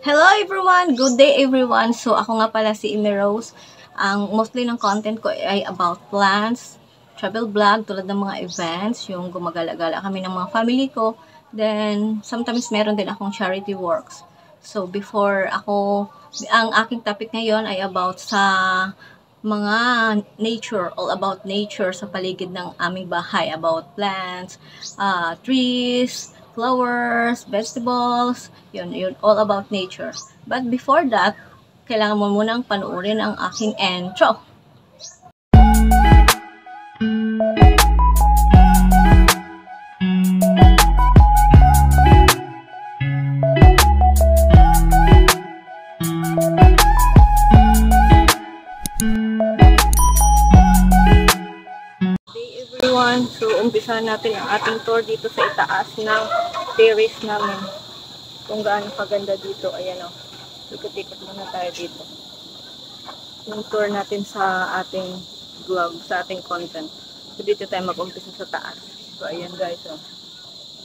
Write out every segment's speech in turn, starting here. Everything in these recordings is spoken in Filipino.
Hello everyone! Good day everyone! So ako nga pala si Amy Rose. Ang mostly ng content ko ay about plants, travel vlog tulad ng mga events, yung gumagala-gala kami ng mga family ko. Then sometimes meron din akong charity works. So before ang aking topic ngayon ay about sa mga nature, all about nature sa paligid ng aming bahay, about plants, trees, flowers, vegetables, yun, all about nature. But before that, kailangan mo munang panuorin ang aking intro. Everyone, so umpisa natin ang ating tour dito sa itaas ng terrace namin. Kung gaano kaganda dito, ayan o. Ikot-ikot muna tayo dito. Yung tour natin sa ating vlog, sa ating content. So dito tayo mag-umpisa sa taas. So ayan guys o.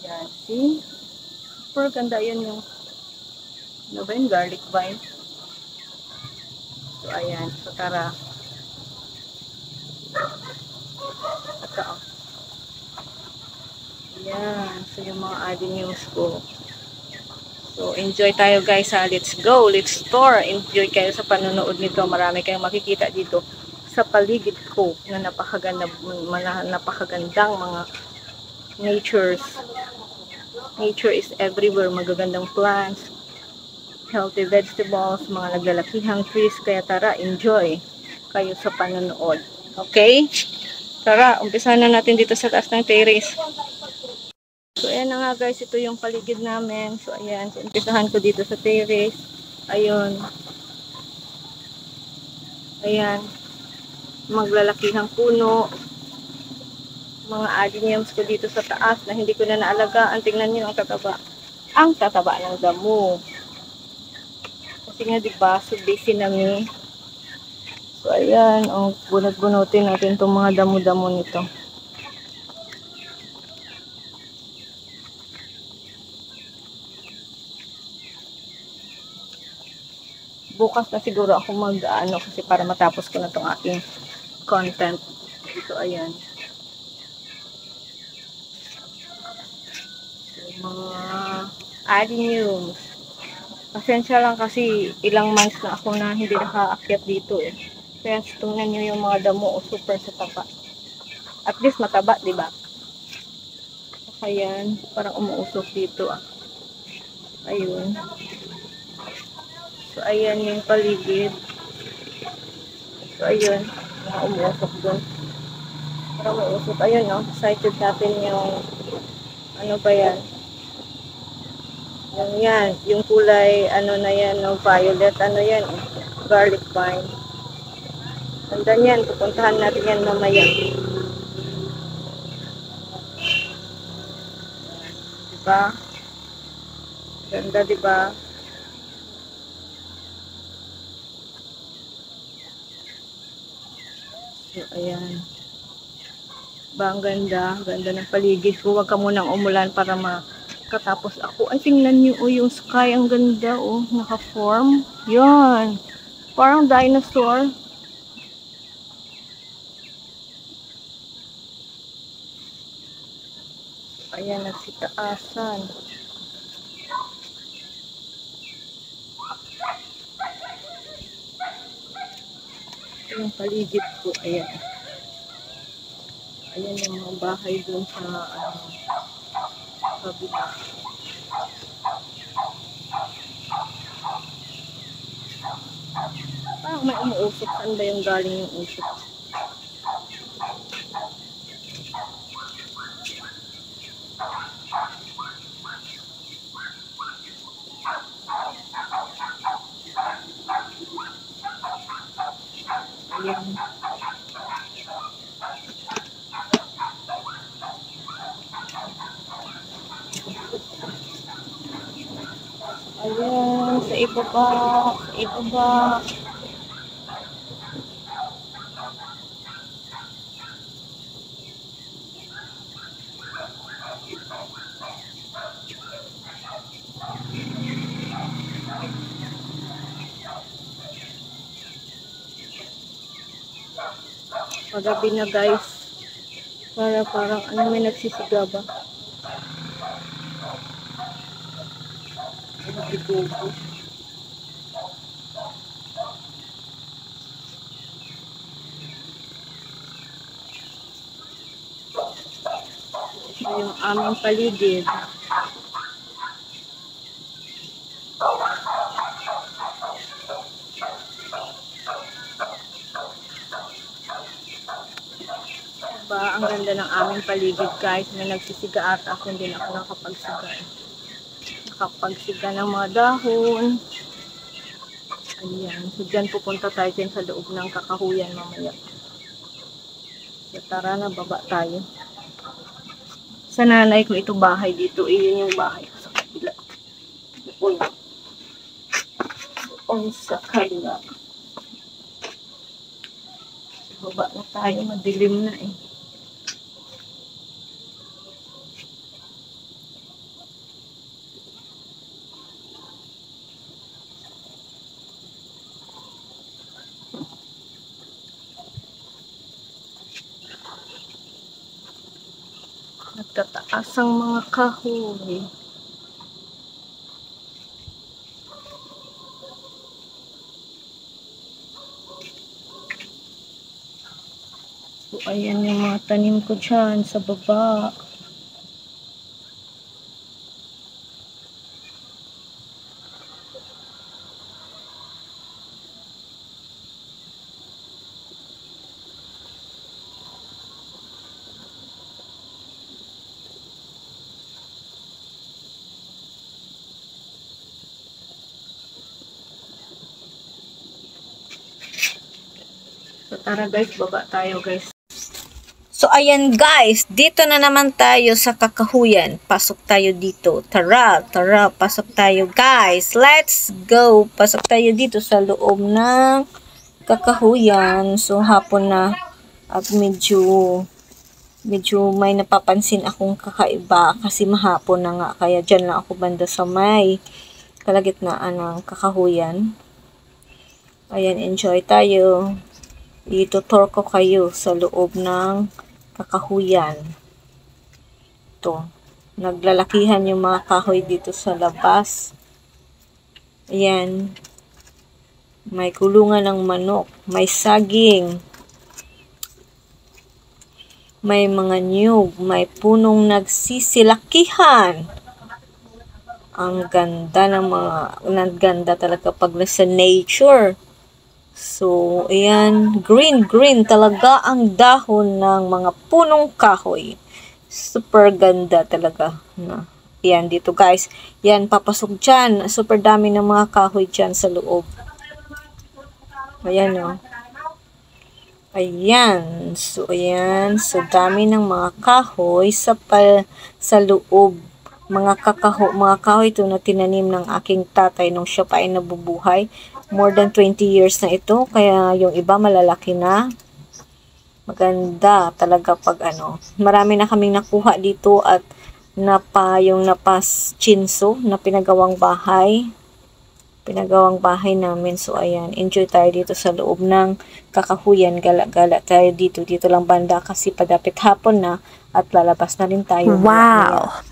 Ayan, see? Super ganda yun yung ano ba yung garlic vine. So ayan, so tara. Ito o. Ayan, so yung mga avenues ko. So, enjoy tayo guys ha. Let's go. Let's tour. Enjoy kayo sa panonood nito. Marami kayong makikita dito sa paligid ko na napakagandang mga natures. Nature is everywhere. Magagandang plants, healthy vegetables, mga naglalakihang trees. Kaya tara, enjoy kayo sa panonood. Okay? Tara, umpisa na natin dito sa taas ng terrace. So, ayan na nga guys, ito yung paligid namin. So, ayan, so, umpisahan ko dito sa terrace. Ayun. Ayan. Maglalakihang puno. Mga adeniums ko dito sa taas na hindi ko na naalagaan. Tingnan nyo ang tataba. Ang tataba ng damo. Kasi nga, diba, so busy namin. So, ayan. Oh, bunot-bunutin natin itong mga damo-damo nito. Bukas na siguro ako mag-ano kasi para matapos ko na itong aking content. So, ayan. So, mga adeniums. Pasensya lang kasi ilang months na ako na hindi nakaakyat dito eh. Kaya tingnan nyo yung mga damo o super sa taba. At least mataba, di ba? Ayan, parang umuusok dito ah. Ayun. So, ayan yung paligid. So, ayun. Mga umuusok doon. Parang umuusok. Ayun, no? Excited natin yung ano ba yan? Yung yan. Yung kulay, ano na yan, no? Violet. Ano yan? Garlic vine. Andan yan. Pupuntahan natin yan mamaya. Diba? Ganda, diba? So, ayan. Ba, ang ganda. Ganda ng paligid ko. Huwag ka munang umulan para makatapos ako. Ay, tingnan nyo. Oh, yung sky. Ang ganda. Oh, naka-form. Yan. Parang dinosaur. Ayan, nagsitaasan. Yung paligid ko. Ayan. Ayan yung mga bahay doon sa kabila. Parang may umuusok. Saan ba yung galing yung usok? Ayan. Ayan, sa ibaba, sa ibaba. Pagabi na guys. Parang ano, may nagsisiga ba? Nagbibubo. Ito yung aming paligid. Diba, ang ganda ng aming paligid guys. May nagsisiga at ako hindi na ako nakapagsiga. Nakapagsiga ng mga dahon. Ayan. So dyan pupunta tayo dyan sa loob ng kakahuyan mamaya. So tara na, baba tayo. Sa nanay ko ito bahay dito. Iyon yung bahay ko sa kabila. Doon sa kabila. Baba na tayo. Madilim na eh. Nagtataas ang mga kahoy. So, ayan yung mga tanim ko dyan sa baba. So, tara guys, baba tayo guys. So, ayan guys, dito na naman tayo sa kakahuyan. Pasok tayo dito. Tara, pasok tayo guys. Let's go. Pasok tayo dito sa loob ng kakahuyan. So, hapon na at medyo may napapansin akong kakaiba kasi mahapon na nga. Kaya dyan lang ako banda sa may kalagitnaan ng kakahuyan. Ayan, enjoy tayo. Itutur ko kayo sa loob ng kakahuyan. Ito. Naglalakihan yung mga kahoy dito sa labas. Ayan. May kulungan ng manok. May saging. May mga niyog. May punong nagsisilakihan. Ang ganda ng mga, naganda talaga pag nasa nature. So, ayan, green talaga ang dahon ng mga punong kahoy. Super ganda talaga. Ayan, dito guys. Yan, papasok dyan. Super dami ng mga kahoy dyan sa loob. Ayan, o. Ayan. So, ayan. So, dami ng mga kahoy sa loob. Mga kahoy ito na tinanim ng aking tatay nung siya pa ay nabubuhay. More than 20 years na ito, kaya yung iba malalaki na. Maganda talaga pag ano. Marami na kaming nakuha dito at yung chinso na pinagawang bahay. Pinagawang bahay namin. So, ayan. Enjoy tayo dito sa loob ng kakahuyan. Gala-gala tayo dito. Dito lang banda kasi padapit hapon na at lalabas na rin tayo. Wow!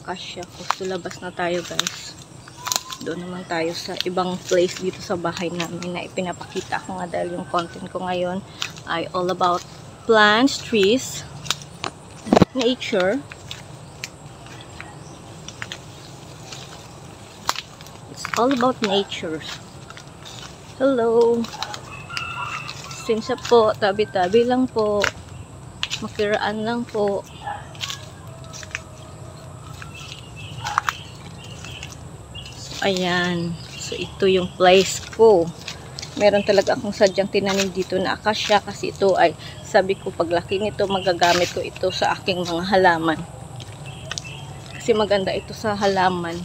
akasya ko. So, labas na tayo guys. Doon naman tayo sa ibang place dito sa bahay namin na ipinapakita ko nga dahil yung content ko ngayon ay all about plants, trees, nature. It's all about nature. Hello. Sinsa po, tabi-tabi lang po. Makiraan lang po. Ayan. So, ito yung place ko. Meron talaga akong sadyang tinanim dito na akasya kasi ito ay, sabi ko, paglaki nito, magagamit ko ito sa aking mga halaman. Kasi maganda ito sa halaman.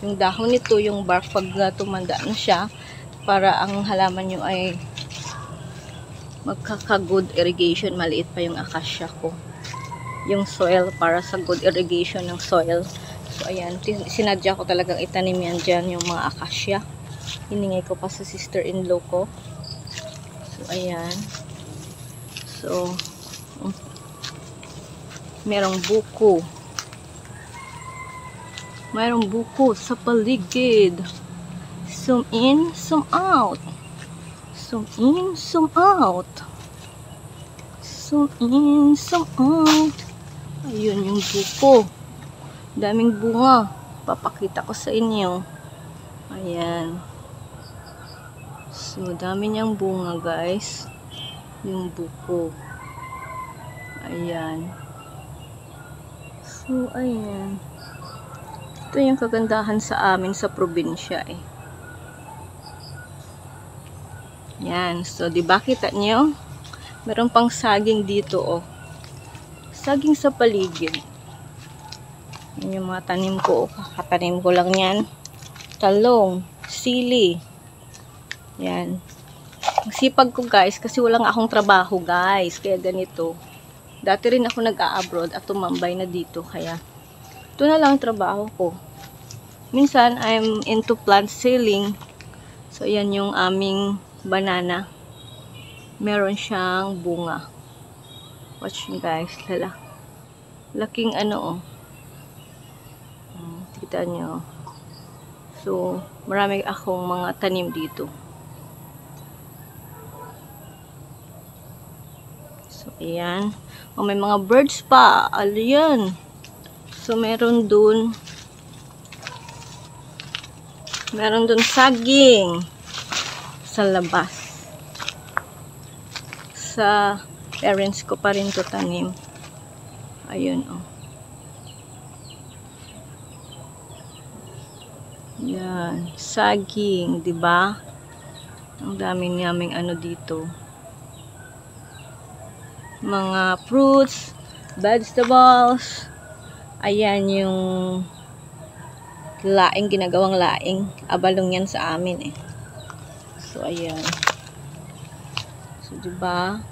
Yung dahon nito, yung bark, pag tumanda na siya, para ang halaman nyo ay magkaka-good irrigation. Maliit pa yung akasya ko. Yung soil, para sa good irrigation ng soil. So, ayan, sinadya ko talagang itanim yan dyan, yung mga akasya. Hiningay ko pa sa sister-in-law ko. So, ayan. So, merong buko. Merong buko sa paligid. Zoom in, zoom out. Zoom in, zoom out. Zoom in, zoom out. Ayun yung buko. Daming bunga. Papakita ko sa inyo. Ayan. So, dami niyang bunga, guys. Yung buko. Ayan. So, ayan. Ito yung kagandahan sa amin sa probinsya, eh. Ayan. So, diba kita niyo? Meron pang saging dito, oh. Saging sa paligid. Yan yung mga tanim ko. Kakatanim ko lang yan. Talong, sili. Yan. Ang sipag ko guys, kasi walang akong trabaho guys. Kaya ganito. Dati rin ako nag-a-abroad at tumambay na dito. Kaya ito na lang ang trabaho ko. Minsan, I'm into plant selling. So, yan yung aming banana. Meron siyang bunga. Watch nyo guys. Lala. Laking ano oh. Kita nyo. So, marami akong mga tanim dito. So, ayan. O, may mga birds pa. Ayan. So, meron dun. Meron dun saging. Sa labas. Sa parents ko pa rin to tanim. Ayun, oh. Yan, saging, 'di ba? Ang dami naming ano dito. Mga fruits, vegetables. Ayan yung laing, ginagawang laing. Abalong yan sa amin eh. So ayan. So 'di ba?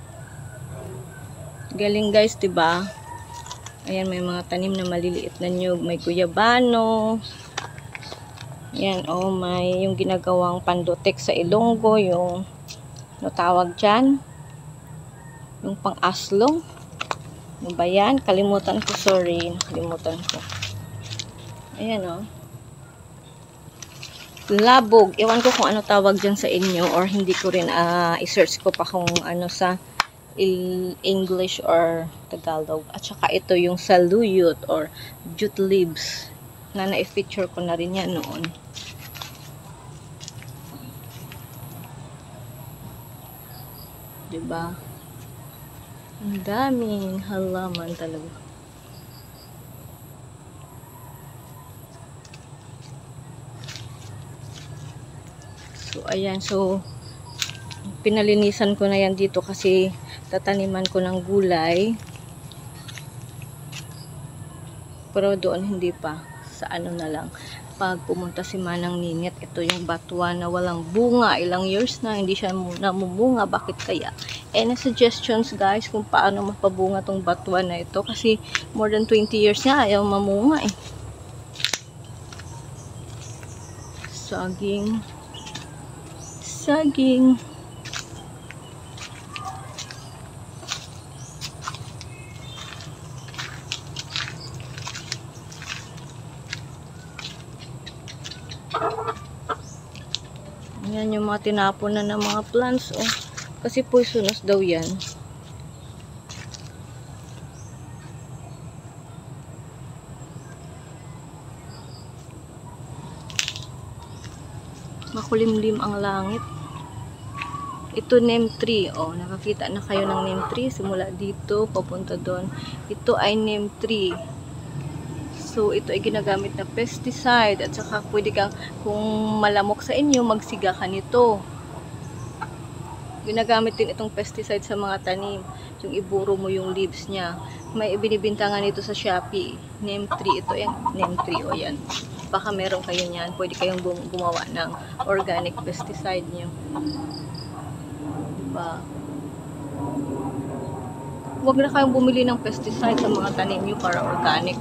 Galing guys, 'di ba? Ayan, may mga tanim na maliliit na nyug, may guyabano. Yan, oh, may yung ginagawang pandotek sa Ilonggo, yung tawag dyan, yung pang-aslong. Ano ba yan? Kalimutan ko, sorry. Nakalimutan ko. Ayan, oh. Labog. Ewan ko kung ano tawag dyan sa inyo or hindi ko rin i-search ko pa kung ano sa English or Tagalog. At saka ito yung saluyot or jute leaves na na-feature ko na rin yan noon. Diba? Ang daming halaman talaga. So, ayan. So, pinalinisan ko na yan dito kasi tataniman ko ng gulay. Pero doon hindi pa. Sa ano na lang. Pag pumunta si Manang Ninit, ito yung batuan na walang bunga. Ilang years na hindi siya namumunga. Bakit kaya? Any suggestions guys kung paano mapabunga tong batuan na ito? Kasi more than 20 years na ayaw mamunga eh. Saging. Saging. Yan yung mga tinapon na ng mga plants, oh. Kasi poisonous daw yan. Makulimlim ang langit. Ito neem tree. Oh, nakakita na kayo ng neem tree. Simula dito, papunta doon. Ito ay neem tree. So, ito ay ginagamit na pesticide. At saka, pwede kang, kung malamok sa inyo, magsiga ka nito. Ginagamit din itong pesticide sa mga tanim. Yung iburo mo yung leaves niya. May binibintangan nito sa Shopee. Neem tree. Ito yung neem tree. O yan. Baka meron kayo niyan. Pwede kayong gumawa ng organic pesticide niyo. Diba? Huwag na kayong bumili ng pesticide sa mga tanim niyo para organic.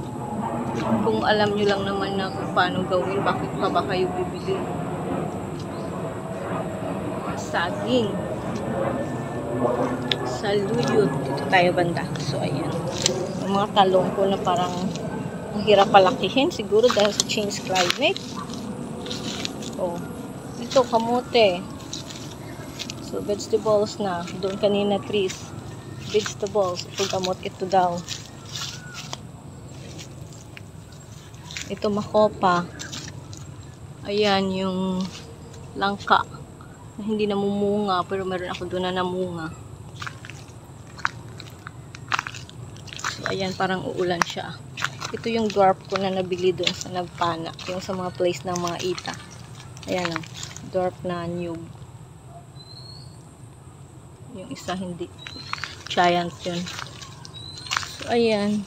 Kung alam nyo lang naman na kung paano gawin, bakit pa ba kayo bibili? Saging. Saluyot. Dito tayo banda. So, ayan. Yung mga talong ko na parang ang hirap palakihin. Siguro dahil sa change climate. Oh. Ito, kamote. So, vegetables na. Doon kanina, trees. Vegetables. Ito, kamot. Ito daw. Ito, makopa. Ayan, yung langka. Na hindi namumunga, pero meron ako doon na namunga. So, ayan, parang uulan siya. Ito yung dwarf ko na nabili doon sa nagpana. Yung sa mga place ng mga ita. Ayan o. Dwarf na nyug. Yung isa hindi. Giant yun. So, ayan.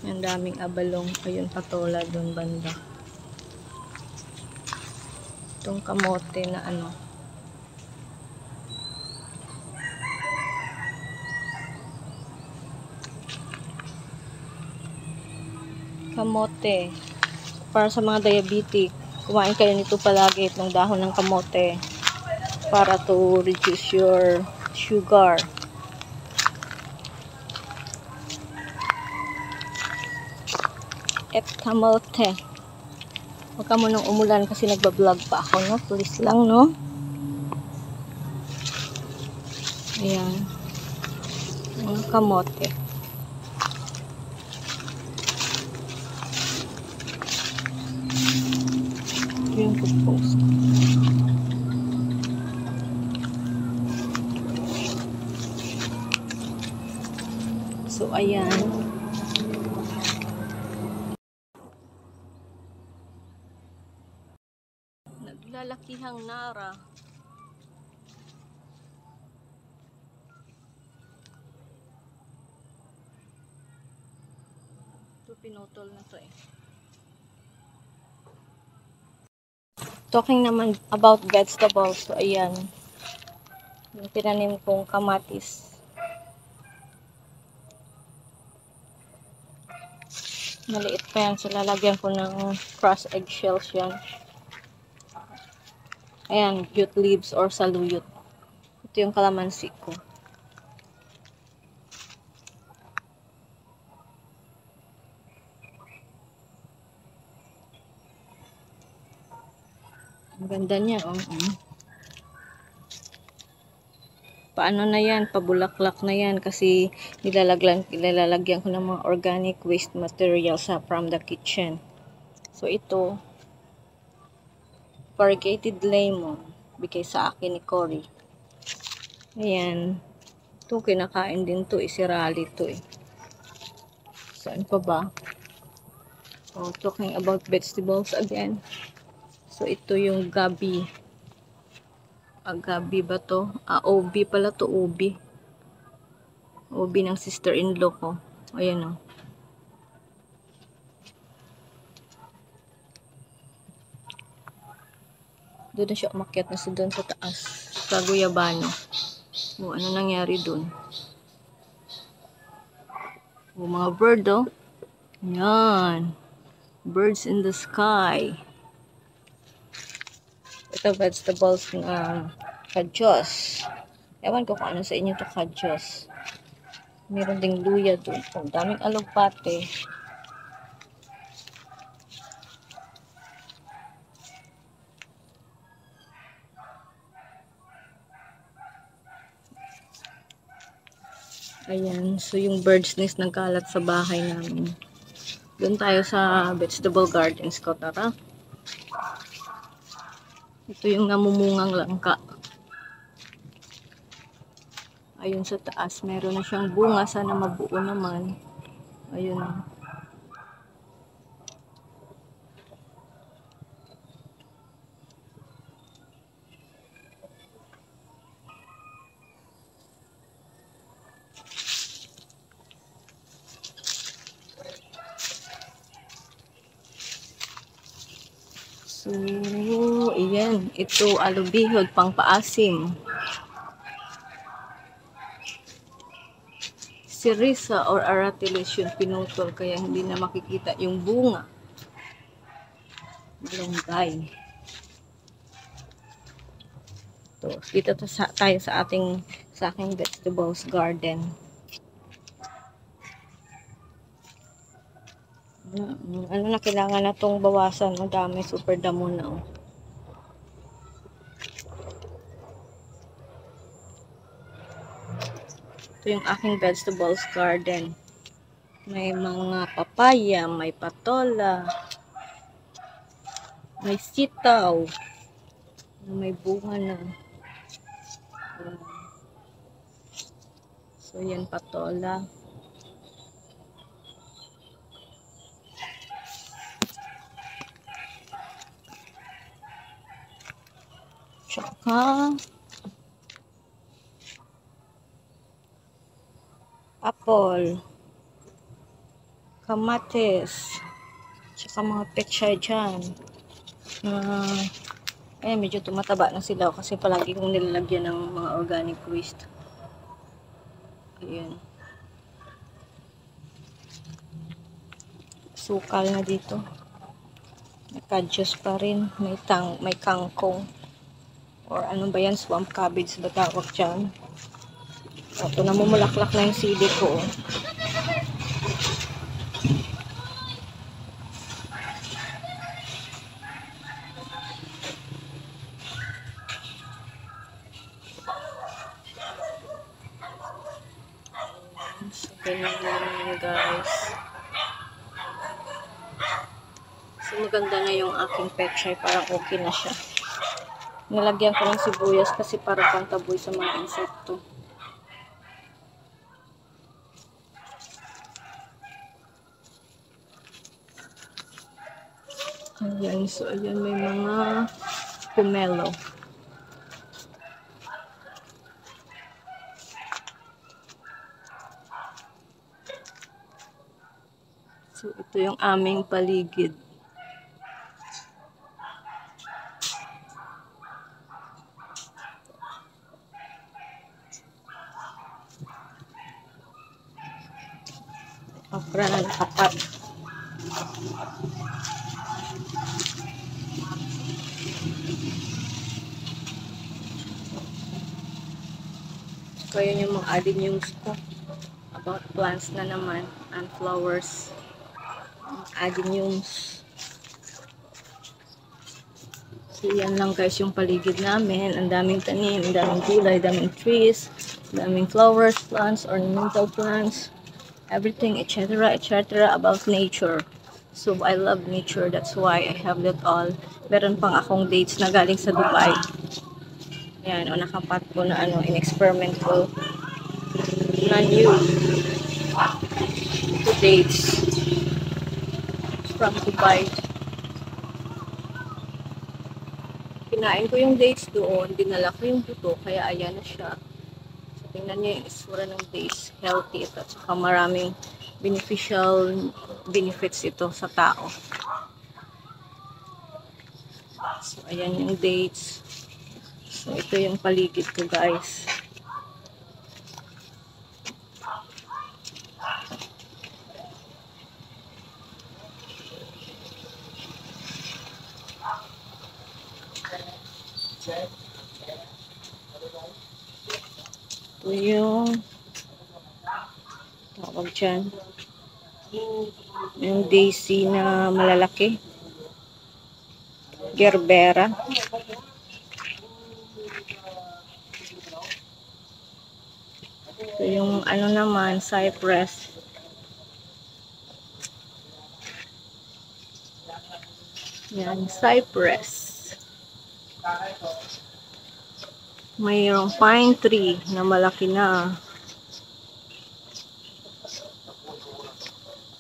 Ang daming abalong. Ayun, patola doon banda. Itong kamote na ano. Kamote. Para sa mga diabetic. Kumain kayo nito palagi itong dahon ng kamote. Para to reduce your sugar. Et kamote. Huwag ka mo nang umulan kasi nagbablog pa ako, no? Please lang, no? Ayan. Mga kamote. Yung post. So, ayan. Naglalakihang nara. Ito, pinutol na to eh. Talking naman about vegetables. So, ayan. Yung tinanim kong kamatis. Maliit pa yan. So, lalagyan ko ng crushed eggshells yan. Ayan, jute leaves or saluyot. Ito yung kalamansi ko. Ang ganda niya, oh. Paano na yan? Pabulaklak na yan kasi nilalagyan ko ng mga organic waste materials from the kitchen. So, ito, variegated lemon. Bigay sa akin ni Cory. Ayan. Ito, kinakain din to. Isirali to eh. Saan pa ba? So, talking about vegetables again. So, ito yung gabi. Gabi ba to? Obi pala to, obi. Obi ng sister-in-law ko. Ayan o. Doon na siya umakyat na doon sa taas. Sa Guyabano. O, ano nangyari doon? O, mga bird oh. Yan. Birds in the sky. Ito, vegetables na kadyos. Ewan ko kung ano sa inyo to kadyos. Meron ding luya doon. Oh, daming alugpate. Ayan, so yung bird's nest nagkalat sa bahay namin. Doon tayo sa vegetable gardens ko, tara. Ito yung namumungang langka. Ayun sa taas, meron na siyang bunga. Sana mabuo naman. Ayun. So, ayan. Ito, alubihod, pang paasim. Sirisa or aratilis yung pinutol, kaya hindi na makikita yung bunga. Malunggay. Dito tayo sa aking vegetables garden. Ano na kailangan na itong bawasan? Ang dami, super damo na. Oh. Ito yung aking vegetables garden. May mga papaya, may patola, may sitaw, may bunga na. So, yan patola. Tsaka apple, kamatis, tsaka mga pechay dyan. Ayan, medyo tumataba na sila kasi palagi kong nilalagyan ng mga organic waste. Ayan. Sukal na dito. May kadyos pa rin. May kangkong. Or ano ba yan? Swamp cabbage ba tawag dyan? Ito, namumulaklak na yung sili ko. So, ganyan lang guys. So, maganda na yung aking pechay. Parang okay na siya. Nilagyan ko ng sibuyas kasi para pang taboy sa mga insekto. Ayan, so ayan may mga pomelo. So ito yung aming paligid. Okra na nakapat. So yun yung mga adeniums ko. About plants na naman and flowers. Adeniums. So yan lang guys yung paligid namin. Ang daming tanim, ang daming gulay, daming trees, daming flowers, plants, ornamental plants. Everything, etc., etc. about nature. So, I love nature. That's why I have that all. Meron pang akong dates na galing sa Dubai. Yan, o nakapat ko na in-experiment ko na new dates from Dubai. Kinain ko yung dates doon. Dinala ko yung buto. Kaya ayan na siya. Tingnan niyo yung isura ng dates. Healthy ito. At saka maraming beneficial benefits ito sa tao. So, ayan yung dates. So, ito yung paligid ko, guys. Ito yung tawag dyan. Yung daisy na malalaki. Gerbera. So, yung ano naman, cypress. Yan, cypress. Mayroong pine tree na malaki na.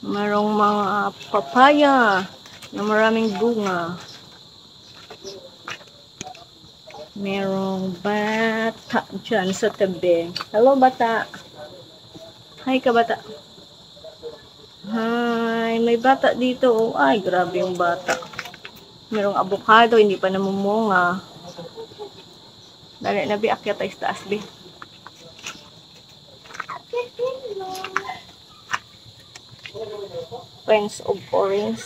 Mayroong mga papaya na maraming bunga. Merong bata dyan sa tabi. Hello, bata. Hi ka, bata. Hi, may bata dito. Oh, ay, grabe yung bata. Merong avocado, hindi pa namumunga. Dali na, bi, akyat tayo sa taas, bi. Prince of Orange.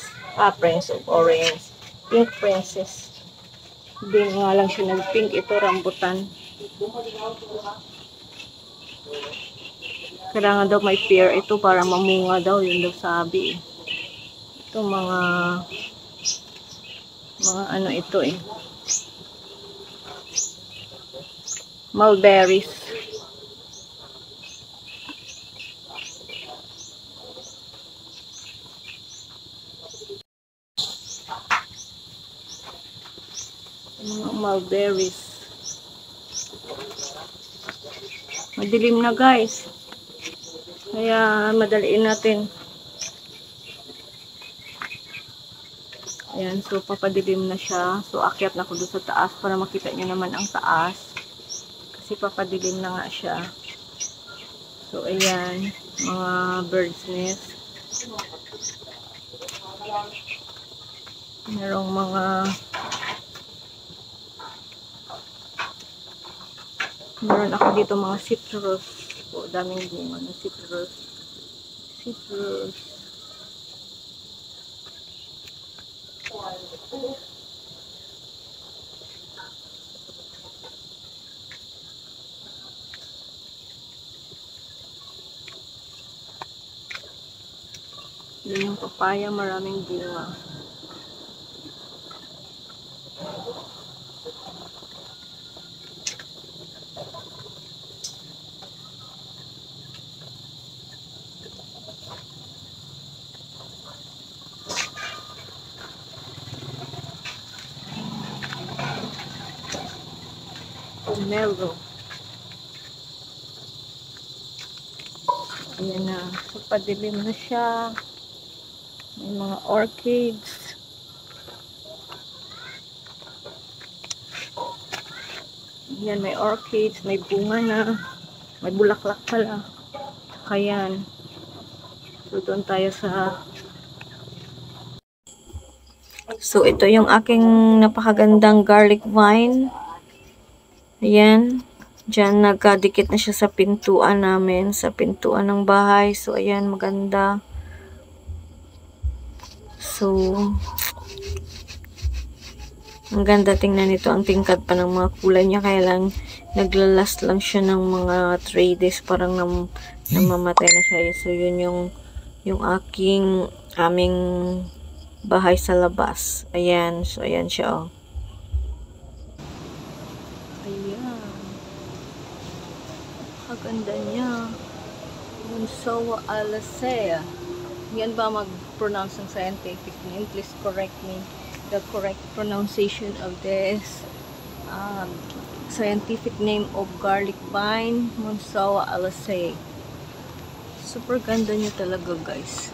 Prince of Orange. Pink Princess. Hindi nga lang siya nag-pink. Ito, rambutan. Kailangan daw may pear ito para mamunga daw. Yun daw sabi. Ito mga ano ito eh. Mulberries. Mulberries. Madilim na guys. Kaya madaliin natin. Ayan, so papadilim na siya. So akyat na ako doon sa taas para makita nyo naman ang taas. Kasi papadilim na nga siya. So ayan, mga bird's nest. Merong mga meron ako dito mga citrus. So daming bunga ng citrus. Citrus. Yun yung papaya, maraming bunga. Pomelo. Ayan na. So, padilim na siya. May mga orchids. Ayan, may orchids. May bunga na. May bulaklak pala. Ayan. So, doon tayo sa... So, ito yung aking napakagandang garlic vine. Ayan. Diyan, nagkadikit na siya sa pintuan namin. Sa pintuan ng bahay. So, ayan, maganda. So, ang ganda tingnan nito. Ang tingkad pa ng mga kulay niya. Kaya lang, naglalast lang siya ng mga 3 days. Parang namamatay na siya. So, yun yung aming bahay sa labas. Ayan. So, ayan siya, oh. Ayan. Kaganda niya. Munsawa alasea. Yan ba mag-pronounce ng scientific name? Please correct me. The correct pronunciation of this scientific name of garlic vine, Munsawa alasea. Super ganda niya talaga, guys.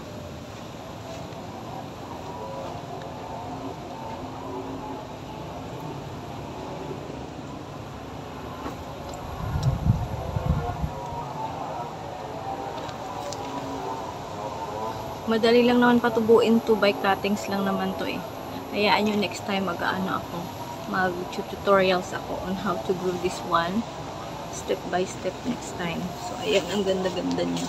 Madali lang naman patubuin to, by cuttings lang naman to eh. Hayaan nyo next time mag-tutorials ako on how to grow this one. Step by step next time. So ayan, ang ganda-ganda niya.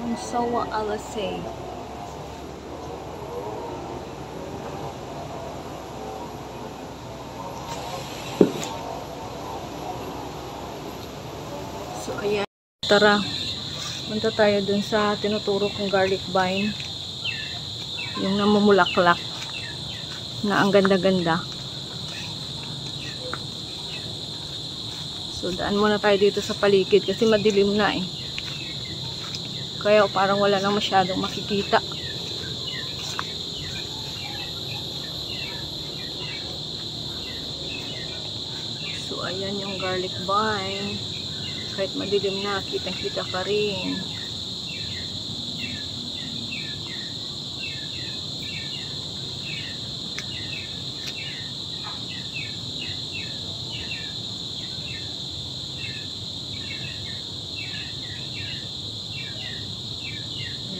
Munsawa alasea. So, ayan. Tara. Punta tayo dun sa tinuturo kong garlic vine. Yung namumulaklak. Na ang ganda-ganda. So, daan muna tayo dito sa paligid kasi madilim na eh. Kaya parang wala nang masyadong makikita. So, ayan yung garlic vine. Kahit madilim na, kitang-kita pa rin.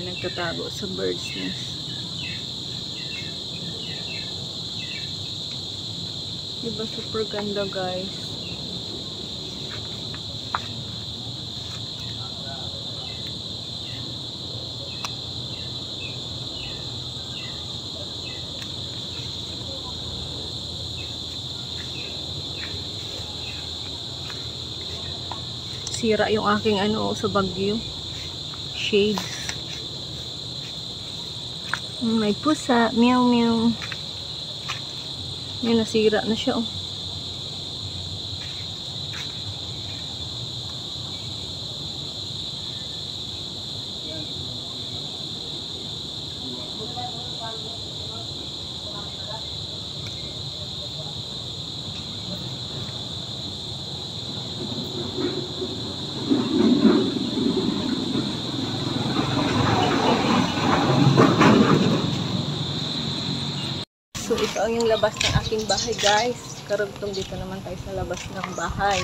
Nagtatago sa bird's nest. Diba super ganda guys? Sira yung aking sa Baguio shades. May pusa, meow meow. Yan, nasira na siya oh. So, ito ang yung labas ng aking bahay, guys. Karugtong dito naman tayo sa labas ng bahay.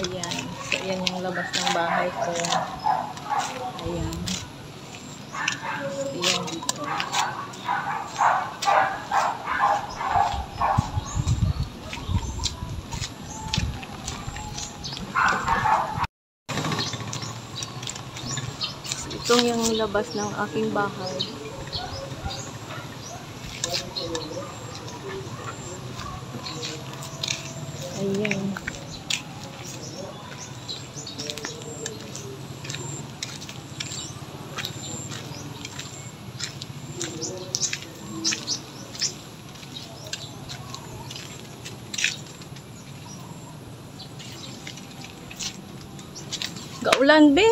Ayan. So, ayan yung labas ng bahay ko. Ayan. So, ayan dito. So, itong yung labas ng aking bahay. Ayan. Gaulan be.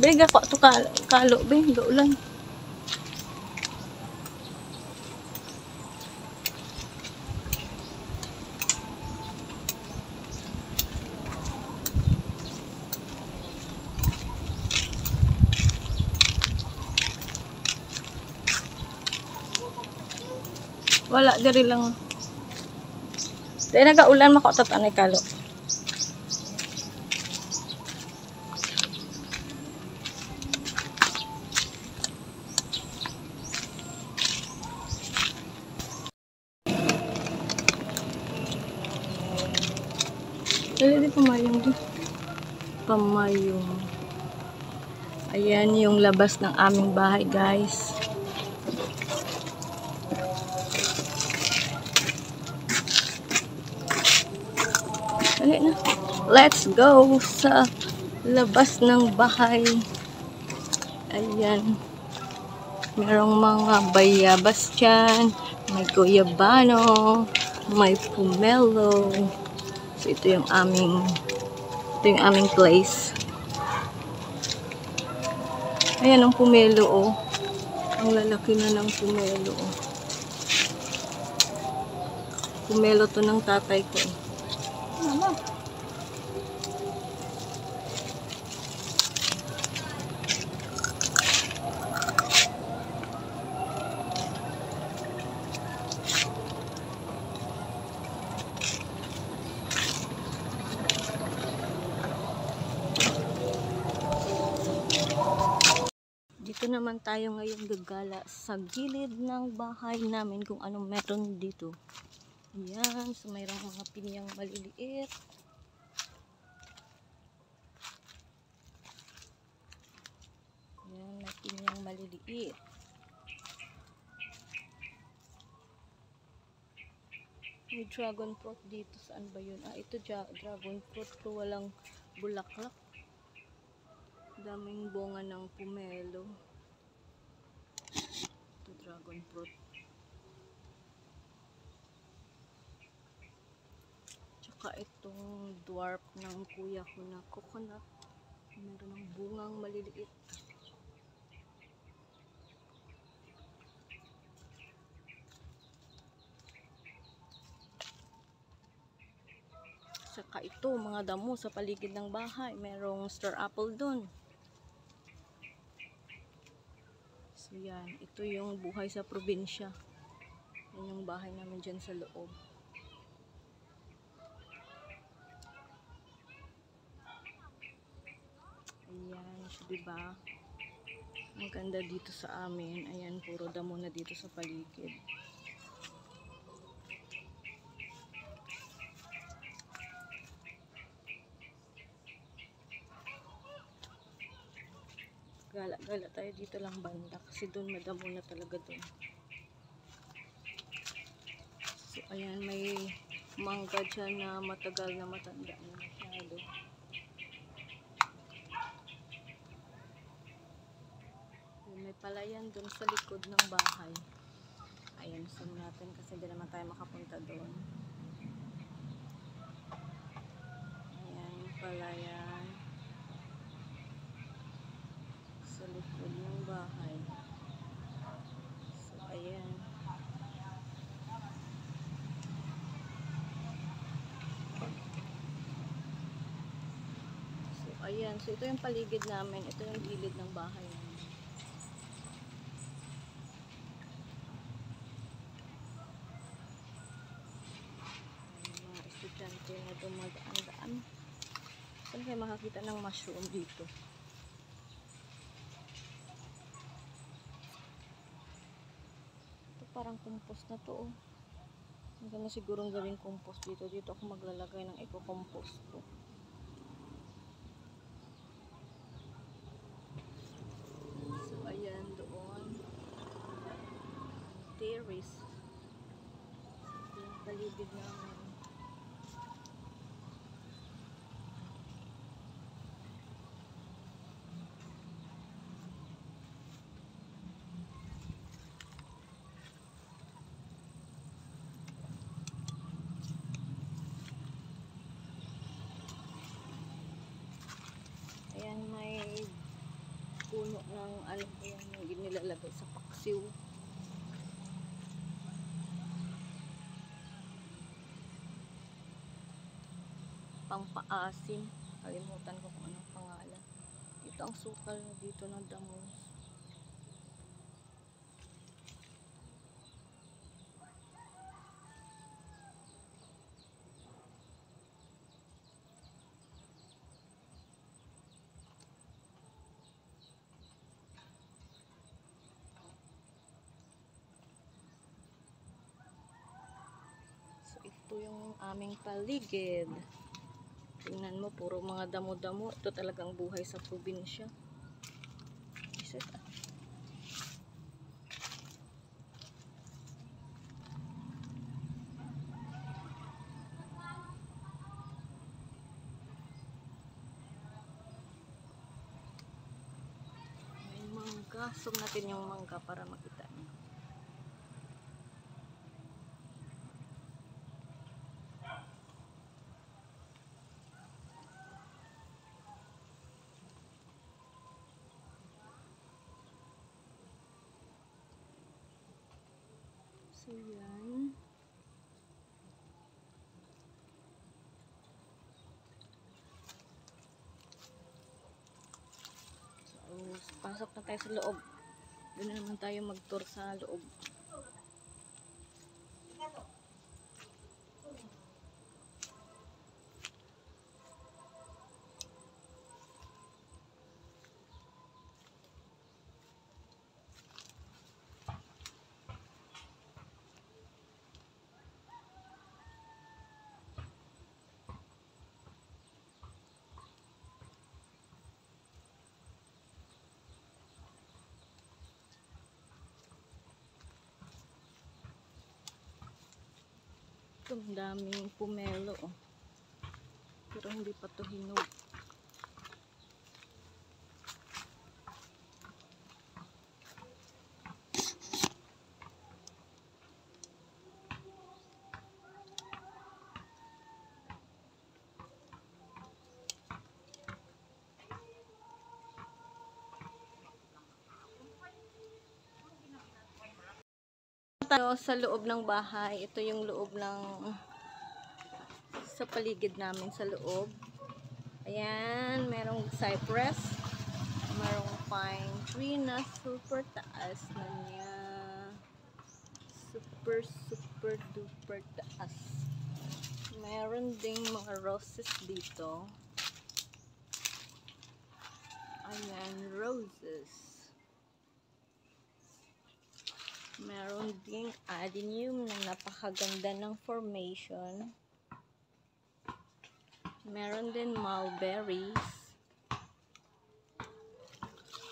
Be gako to kalo be, gaulan. Wala diri lang. Dahil nagaulan makautot anay kalo. Dali pamayong di. Pamayong. Ayan yung labas ng aming bahay, guys. Dali na. Let's go sa labas ng bahay. Ayan. Merong mga bayabas dyan. May guyabano. May pomelo. So, ito yung aming place. Ayan ang pomelo, oh. Ang lalaki na ng pomelo, oh. Pomelo to ng tatay ko, eh. Mama. Dito naman tayo ngayon gagala sa gilid ng bahay namin kung anong meron dito. Ayan, so mayroong mga pinyang maliliit. Ayan, may pinyang maliliit. May dragon fruit dito. Saan ba yun? Ah, ito dragon fruit ko, walang bulaklak. Daming bunga ng pomelo. Ito dragon fruit. Tsaka Saka itong dwarf ng kuya ko na coconut. Meron ng bungang maliliit. Saka ito, mga damo sa paligid ng bahay. Merong star apple dun. So yan, ito yung buhay sa probinsya. Yan yung bahay namin dyan sa loob. Ayan, so diba? Ang ganda dito sa amin. Ayan, puro damo na dito sa paligid. Gala-gala tayo dito lang banda kasi doon madamo na talaga doon. So ayan, may mangga dyan na matagal na matanda na masyado. May palayan doon sa likod ng bahay. Ayan, zoom natin kasi hindi naman tayo makapunta doon. Ayan yung palayan sa likod ng bahay. So ayan. So ayan, so ito yung paligid namin, ito yung gilid ng bahay namin. Estudyante na dumadaan-daan. Saan kayo makakita ng mushroom dito? Ito parang compost na to. Ang ganda sigurong gawing compost dito. Dito ako maglalagay ng eco-compost ko. So ayan doon. Terrace. Ito yung paligid namin. Ayan, may puno ng ano po yung nilalagay sa paksiw. Pangpaasim. Kalimutan ko kung anong pangalan. Dito ang sukal dito ng damo. So ito yung aming paligid. Tingnan mo, puro mga damo-damo. Ito talagang buhay sa probinsya. May mangga. Zoom natin yung mangga para makita niyo. So yan. So, pasok na tayo sa loob. Doon na naman tayo mag-tour sa loob. Ito, ang daming pumelo. Oh. Pero hindi pa ito hinog. Tayo sa loob ng bahay. Ito yung loob ng sa paligid namin sa loob. Ayan, merong cypress. Merong pine tree na super taas na niya. Super duper taas. Meron ding mga roses dito. Ayan, roses. Meron ding adenium na napakaganda ng formation. Meron din mulberries.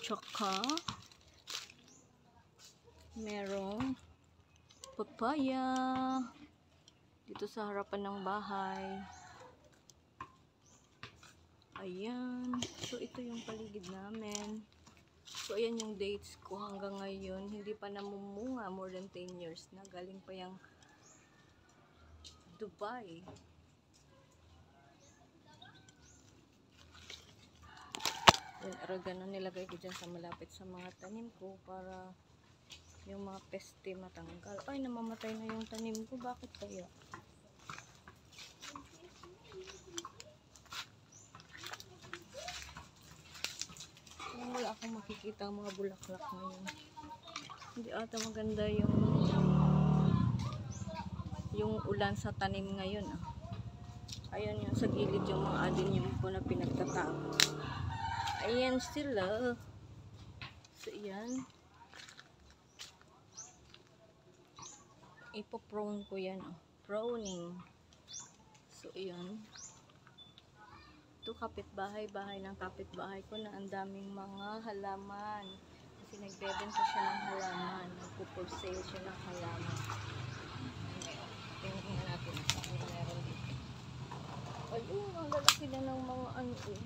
Tsaka merong papaya dito sa harapan ng bahay. Ayan. So, ito yung paligid namin. So, ayan yung dates ko hanggang ngayon. Hindi pa namumunga. More than 10 years na. Galing pa yung Dubai. Yan, oregano nilagay ko dyan sa malapit sa mga tanim ko para yung mga peste matanggal. Ay, namamatay na yung tanim ko. Bakit kaya? Wala akong makikita ang mga bulaklak ngayon. Hindi ata maganda yung ulan sa tanim ngayon. Ayan yung sa gilid yung mga adenium ko na pinagtatapos. Ayan sila. So, ayan. Ipo-prone ko yan. Proning. So, ayan. Ito, kapitbahay-bahay ng kapitbahay ko na ang daming mga halaman. Kasi nagbebenta siya ng halaman. Nagpo-for sale siya ng halaman. Tingnan natin sa akin meron dito. Ayun, ang lalaki na ng mga ano eh.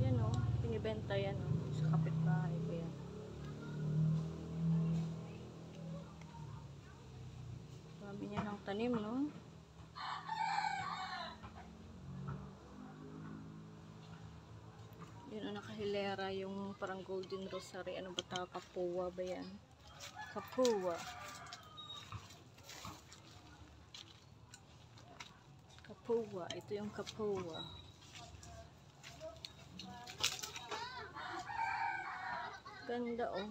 Yan o, pinibenta yan o. Sa kapitbahay ko yan. Sabi niya ng tanim, no? Yun ang nakahilera, yung parang golden rosary. Ano ba tawag? Kapua ba yan? Kapua. Kapua. Ito yung kapua. Ganda oh.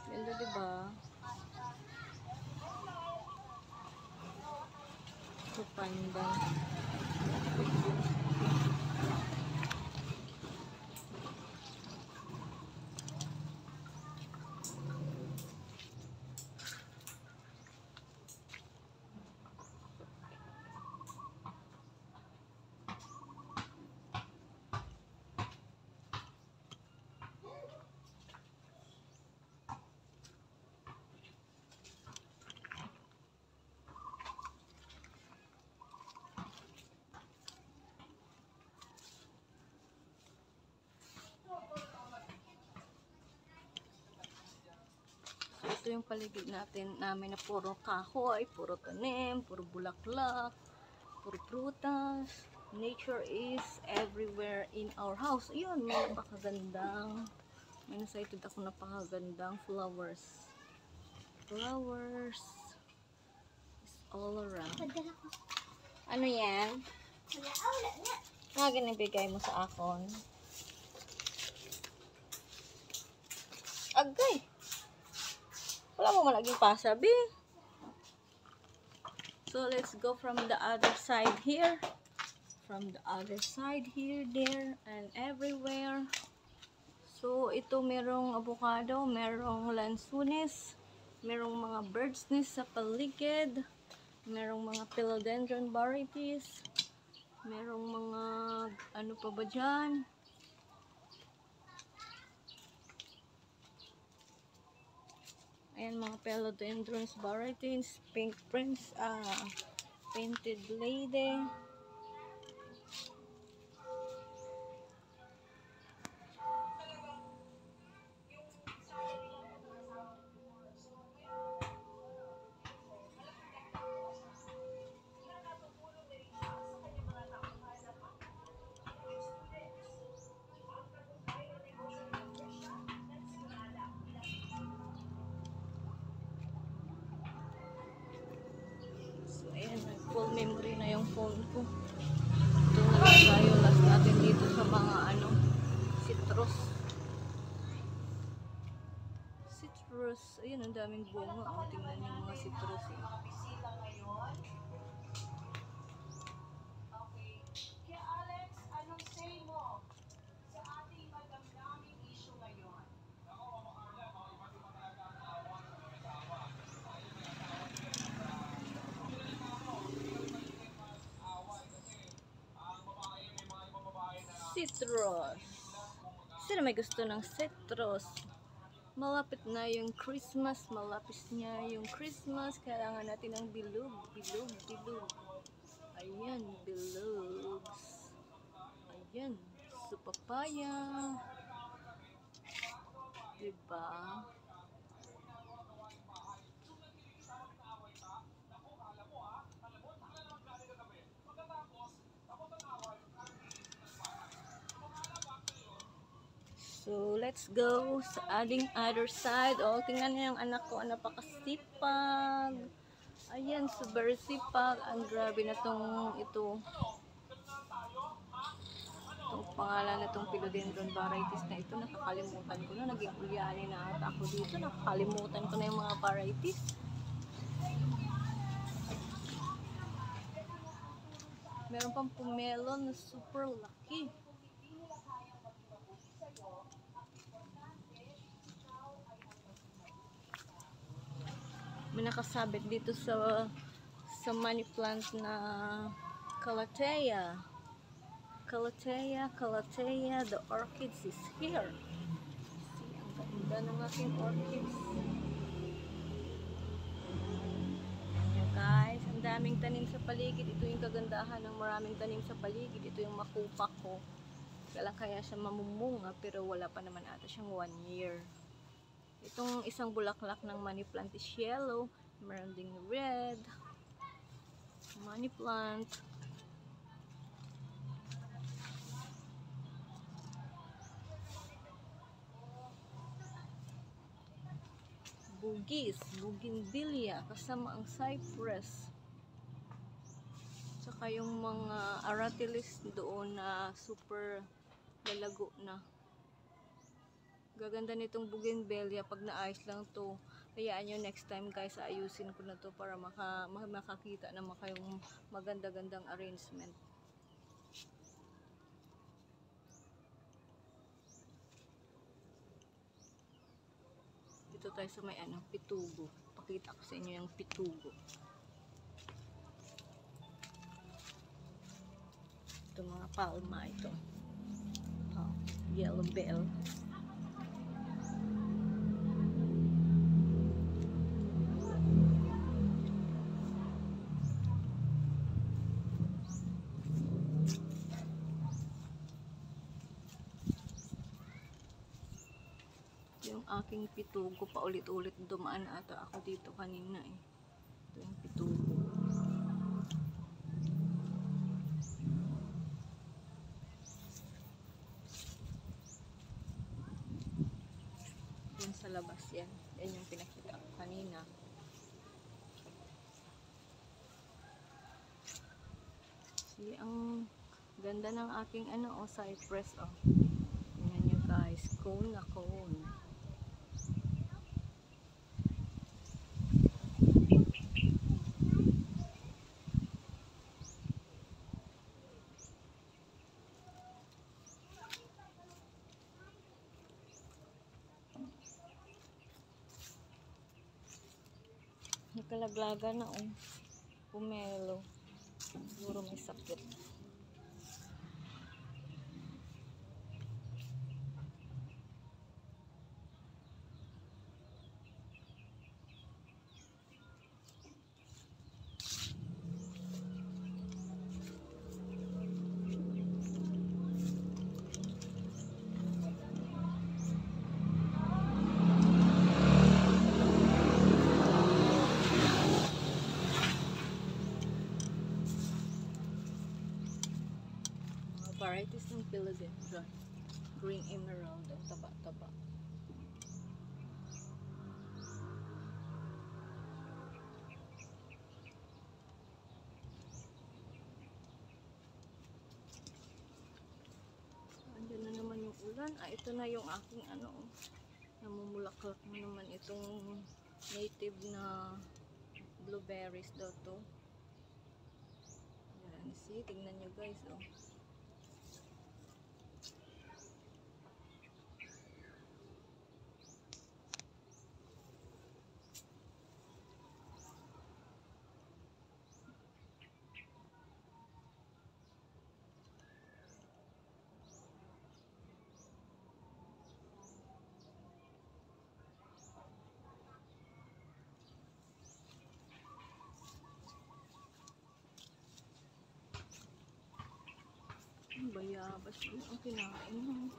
Ganda diba? Ito panda. Ito yung paligid namin na puro kahoy, puro tanim, puro bulaklak, puro prutas. Nature is everywhere in our house. Ayun, may napakagandang, may nasighted ako napakagandang flowers. Flowers is all around. Ano yan? Nga ginibigay mo sa akon. Agay! Wala mo malaging pasabi. So, let's go from the other side here. From the other side here, there, and everywhere. So, ito merong avocado, merong lansunis, merong mga bird's nest sa paligid, merong mga philodendron varieties, merong mga ano pa ba dyan? Ayan, mga philodendrons varieties, pink prince, painted lady. phone ko. Ito na lang tayo last natin dito sa mga citrus. Citrus. Ayun, ang daming bunga. Oh, tingnan niyo yung mga citrus. Eh. Kaya Alex, anong say mo sa ating madamdaming issue ngayon? Citrus. Sino may gusto ng citrus? Malapit na yung Christmas. Malapit niya yung Christmas. Kailangan natin ng bilog. Bilog, bilog. Ayan, bilogs. Ayan, so papaya. Diba? So, let's go sa ating other side. Oh, tingnan niyo yung anak ko. Napakasipag. Ayan, super sipag. Ang grabe na tong ito. Itong pangalan na itong philodendron varieties na ito. Nakakalimutan ko na. Naging ulyani na ata ako dito. Nakakalimutan ko na yung mga varieties. Meron pang pomelo na super laki. May nakasabit dito sa money plant na Calathea. Calathea, Calathea, the orchids is here. See, ang ganda ng aking orchids. Ayan guys, ang daming tanim sa paligid. Ito yung kagandahan ng maraming tanim sa paligid. Ito yung makupa ko. Kaya siya mamumunga pero wala pa naman ata siyang 1 year. Itong isang bulaklak ng money plant is yellow. Meron ding red. Money plant. Bugis, bougainvillea, kasama ang cypress. Tsaka yung mga aratilis doon na super lalago na. Gaganda nitong bougainvillea pag naayos lang to. Hayaan nyo next time guys, ayusin ko na to para makakita naman kayong maganda-gandang arrangement. Dito tayo sa may pitugo. Pakita ko sa inyo yung pitugo. Ito mga palma ito. Oh, yellow bell. Yung aking pitugo, paulit-ulit dumaan ata ako dito kanina eh. Ito yung pitugo. Yan sa labas yan. Yan yung pinakita ko kanina. See, ang ganda ng aking cypress oh. Tingnan nyo guys, cone na cone. Nakalaglaga na oh. Pomelo. Siguro may sakit. Varieties ng philodendron. Green emerald. Ang taba-taba. ito na yung aking ano, namumulaklak na naman itong native na blueberries daw to. Yan, see, tingnan nyo guys, oh. Bayabas yun ang kinain mo.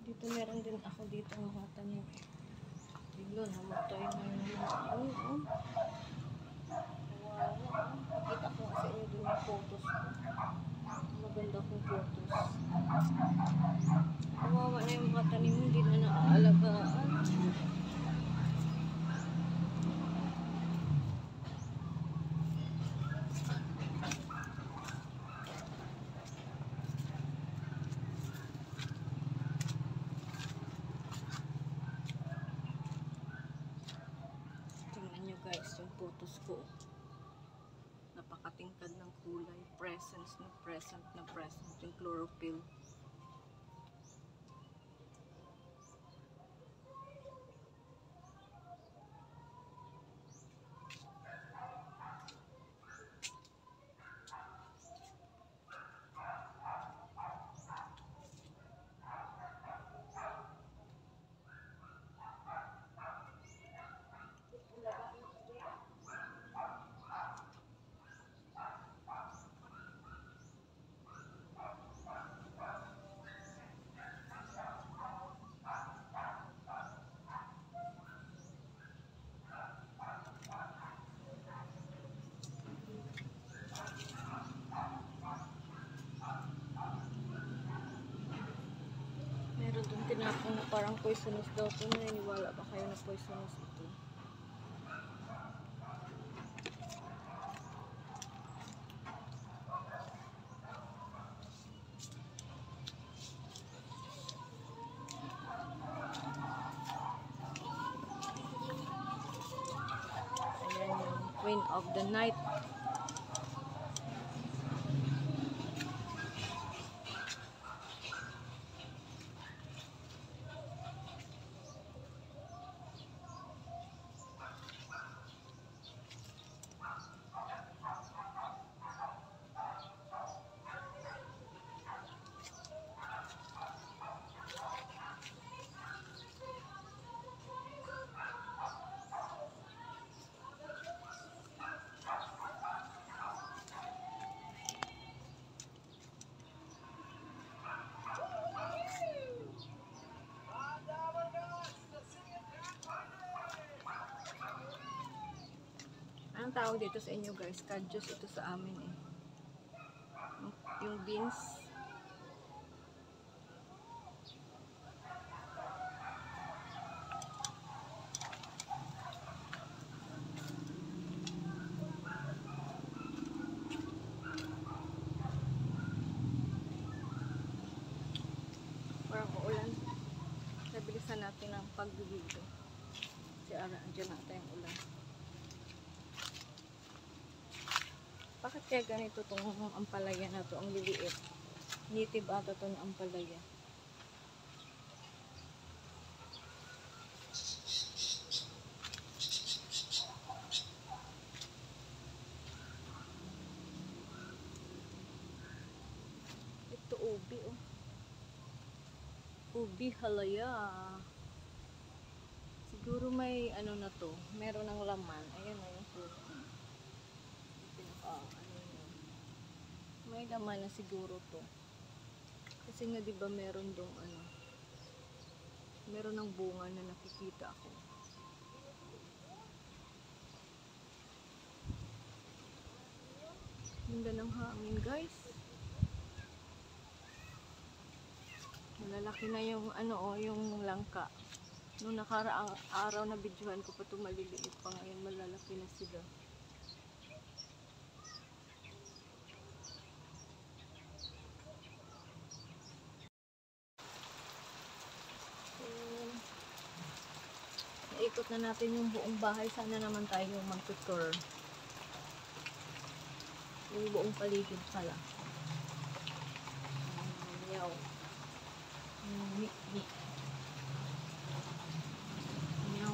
Dito meron din ako dito mga tanim. Biglo namatay na yung mga oh. Pakita ko sa inyo dun yung photos ko. Maganda kong photos. Kawawa na yung mga tanim, hindi na naaalagaan. Tingnan nyo guys yung photos ko. Napakatingkad ng kulay. Present yung chlorophyll. Meron dun tinapong na parang poisonous daw ito. Naniniwala ba kayo na poisonous ito? Ayan yung Queen of the Night. Anong tawag dito sa inyo guys? Kadyos ito sa amin eh. Yung beans. Parang uulan. Nabilisan natin ang pagbibigay. Kasi andyan natin yung ulan. Bakit kaya ganito itong ampalaya na to? Ang liliit. Native ata ito ng ampalaya. Ito ubi oh. Ubi halaya. Siguro may ano na to. Meron ng laman. Ayan na yung fruit. May laman na siguro to. Kasi nga diba meron dong ano. Meron ng bunga na nakikita ako. Ganda ng hangin guys. Malalaki na yung ano oh, yung langka. Nung nakaraang araw na videohan ko pa ito, maliliit pa, ngayon malalaki na sila. Naikot na natin yung buong bahay. Sana naman tayo mag-tour. Yung buong paligid pala. Yaw. Mikmik. Yaw.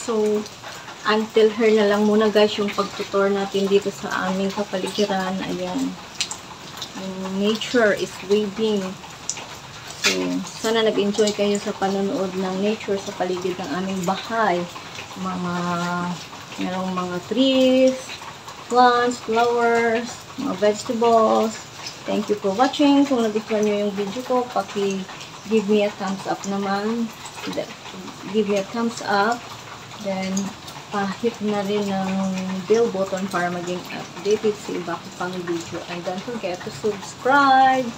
So, until here na lang muna guys yung pagtutor natin dito sa aming kapaligiran. Ayan. Yung nature is waving. So, sana nag-enjoy kayo sa panonood ng nature sa paligid ng aming bahay. Merong mga trees, plants, flowers, mga vegetables. Thank you for watching. Kung nagustuhan nyo yung video ko, give me a thumbs up naman. Give me a thumbs up. Then, pa-hit na rin ng bell button para maging updated sa iba ko pang video. And don't forget to subscribe.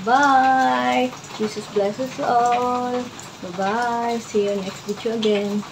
Bye! Jesus bless us all. Bye-bye. See you next video again.